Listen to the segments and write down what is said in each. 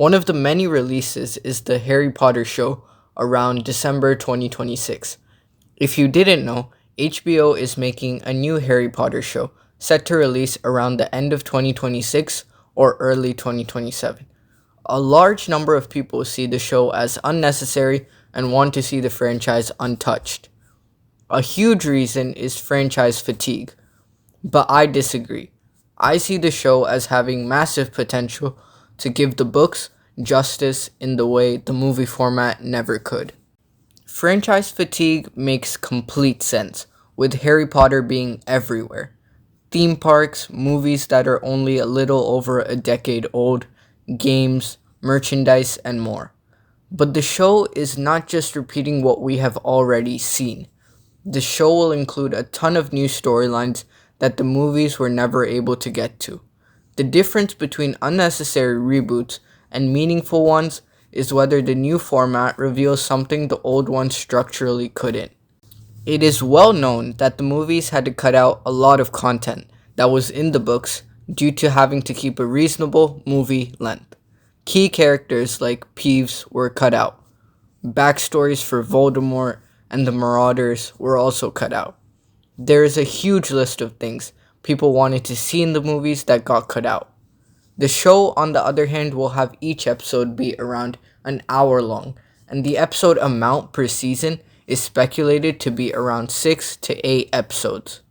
One of the many releases is the Harry Potter show around December 2026. If you didn't know, HBO is making a new Harry Potter show set to release around the end of 2026 or early 2027. A large number of people see the show as unnecessary and want to see the franchise untouched. A huge reason is franchise fatigue, but I disagree. I see the show as having massive potential to give the books justice in the way the movie format never could. Franchise fatigue makes complete sense, with Harry Potter being everywhere. Theme parks, movies that are only a little over a decade old, games, merchandise, and more. But the show is not just repeating what we have already seen. The show will include a ton of new storylines that the movies were never able to get to. The difference between unnecessary reboots and meaningful ones is whether the new format reveals something the old one structurally couldn't. It is well known that the movies had to cut out a lot of content that was in the books due to having to keep a reasonable movie length. Key characters like Peeves were cut out. Backstories for Voldemort and the Marauders were also cut out. There is a huge list of things people wanted to see in the movies that got cut out. The show, on the other hand, will have each episode be around an hour long, and the episode amount per season is speculated to be around 6 to 8 episodes.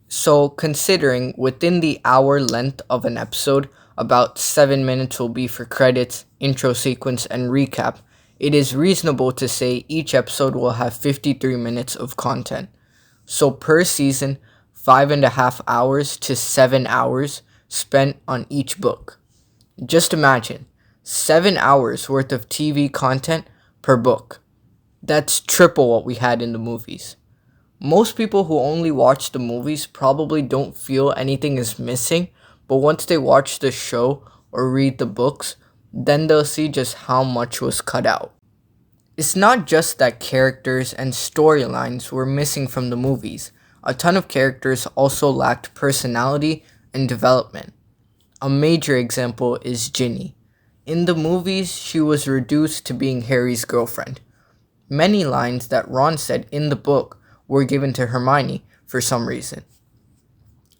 So, considering within the hour length of an episode, about 7 minutes will be for credits, intro sequence, and recap, it is reasonable to say each episode will have 53 minutes of content. So, per season, 5.5 hours to 7 hours spent on each book. Just imagine 7 hours worth of TV content per book. That's triple what we had in the movies. Most people who only watch the movies probably don't feel anything is missing, but once they watch the show or read the books, then they'll see just how much was cut out. It's not just that characters and storylines were missing from the movies. A ton of characters also lacked personality and development. A major example is Ginny. In the movies, she was reduced to being Harry's girlfriend. Many lines that Ron said in the book were given to Hermione for some reason.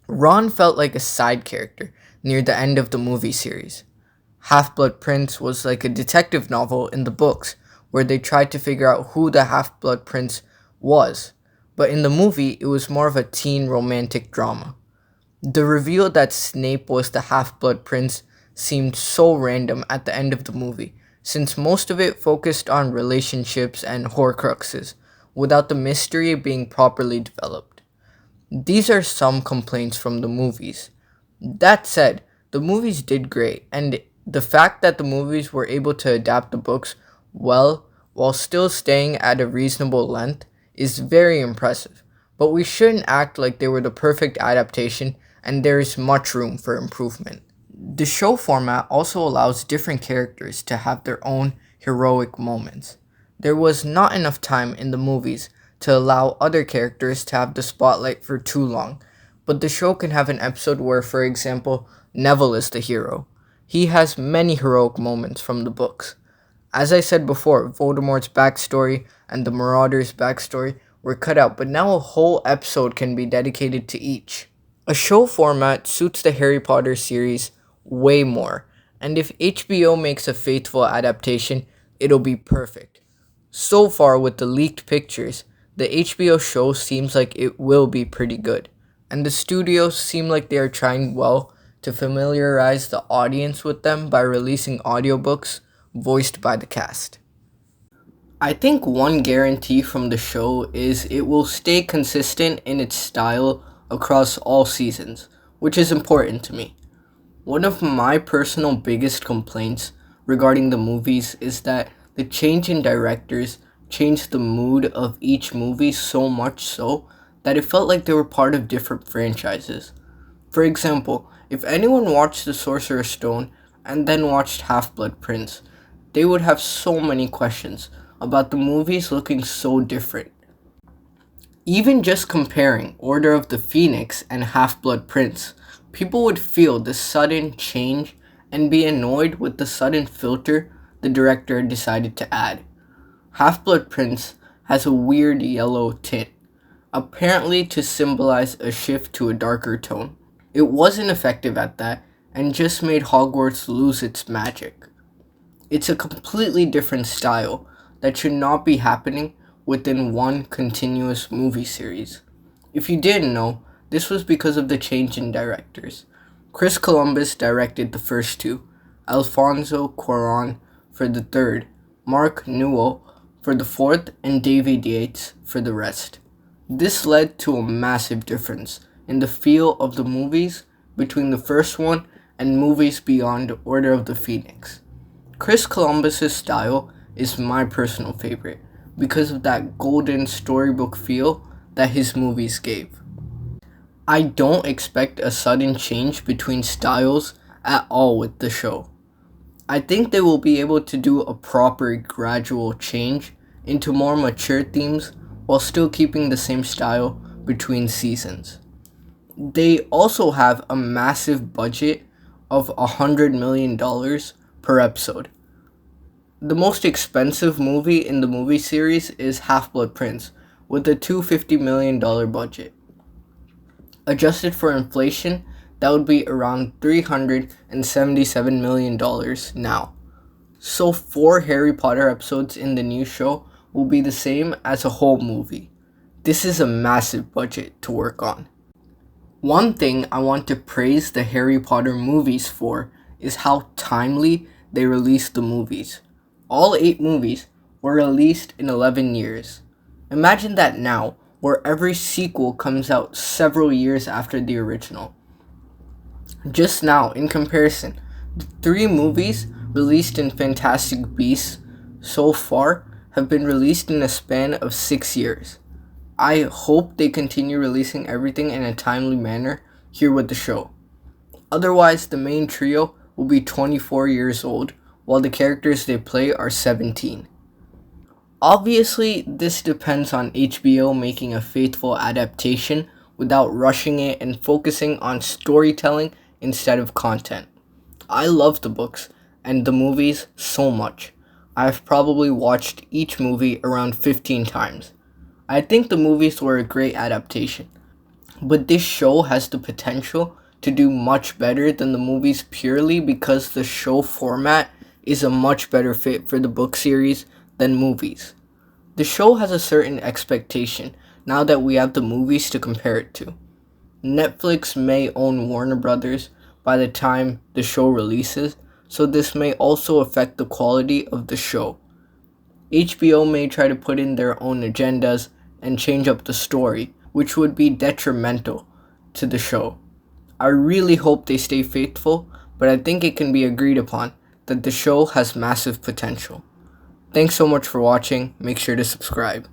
Ron felt like a side character near the end of the movie series. Half-Blood Prince was like a detective novel in the books where they tried to figure out who the Half-Blood Prince was, but in the movie it was more of a teen romantic drama. The reveal that Snape was the Half-Blood Prince seemed so random at the end of the movie, since most of it focused on relationships and Horcruxes, without the mystery being properly developed. These are some complaints from the movies. That said, the movies did great, and the fact that the movies were able to adapt the books well while still staying at a reasonable length is very impressive, but we shouldn't act like they were the perfect adaptation and there is much room for improvement. The show format also allows different characters to have their own heroic moments. There was not enough time in the movies to allow other characters to have the spotlight for too long, but the show can have an episode where, for example, Neville is the hero. He has many heroic moments from the books. As I said before, Voldemort's backstory and the Marauders' backstory were cut out, but now a whole episode can be dedicated to each. A show format suits the Harry Potter series way more, and if HBO makes a faithful adaptation, it'll be perfect. So far, with the leaked pictures, the HBO show seems like it will be pretty good, and the studios seem like they are trying well to familiarize the audience with them by releasing audiobooks voiced by the cast. I think one guarantee from the show is it will stay consistent in its style across all seasons, which is important to me. One of my personal biggest complaints regarding the movies is that the change in directors changed the mood of each movie so much so that it felt like they were part of different franchises. For example, if anyone watched The Sorcerer's Stone and then watched Half-Blood Prince, they would have so many questions about the movies looking so different. Even just comparing Order of the Phoenix and Half-Blood Prince, people would feel the sudden change and be annoyed with the sudden filter the director decided to add. Half-Blood Prince has a weird yellow tint, apparently to symbolize a shift to a darker tone. It wasn't effective at that and just made Hogwarts lose its magic. It's a completely different style that should not be happening within one continuous movie series. If you didn't know, this was because of the change in directors. Chris Columbus directed the first two, Alfonso Cuarón for the third, Mark Newell for the fourth, and David Yates for the rest. This led to a massive difference in the feel of the movies between the first one and movies beyond Order of the Phoenix. Chris Columbus's style is my personal favorite because of that golden storybook feel that his movies gave. I don't expect a sudden change between styles at all with the show. I think they will be able to do a proper gradual change into more mature themes while still keeping the same style between seasons. They also have a massive budget of $100 million per episode. The most expensive movie in the movie series is Half-Blood Prince with a $250 million budget. Adjusted for inflation, that would be around $377 million now. So 4 Harry Potter episodes in the new show will be the same as a whole movie. This is a massive budget to work on. One thing I want to praise the Harry Potter movies for is how timely they released the movies. All 8 movies were released in 11 years. Imagine that now, where every sequel comes out several years after the original. Just now, in comparison, the 3 movies released in Fantastic Beasts so far have been released in a span of 6 years. I hope they continue releasing everything in a timely manner here with the show. Otherwise, the main trio will be 24 years old, while the characters they play are 17. Obviously, this depends on HBO making a faithful adaptation without rushing it and focusing on storytelling instead of content. I love the books and the movies so much. I've probably watched each movie around 15 times. I think the movies were a great adaptation, but this show has the potential to do much better than the movies purely because the show format is a much better fit for the book series than movies. The show has a certain expectation now that we have the movies to compare it to. Netflix may own Warner Brothers by the time the show releases, so this may also affect the quality of the show. HBO may try to put in their own agendas and change up the story, which would be detrimental to the show. I really hope they stay faithful, but I think it can be agreed upon that the show has massive potential. Thanks so much for watching. Make sure to subscribe.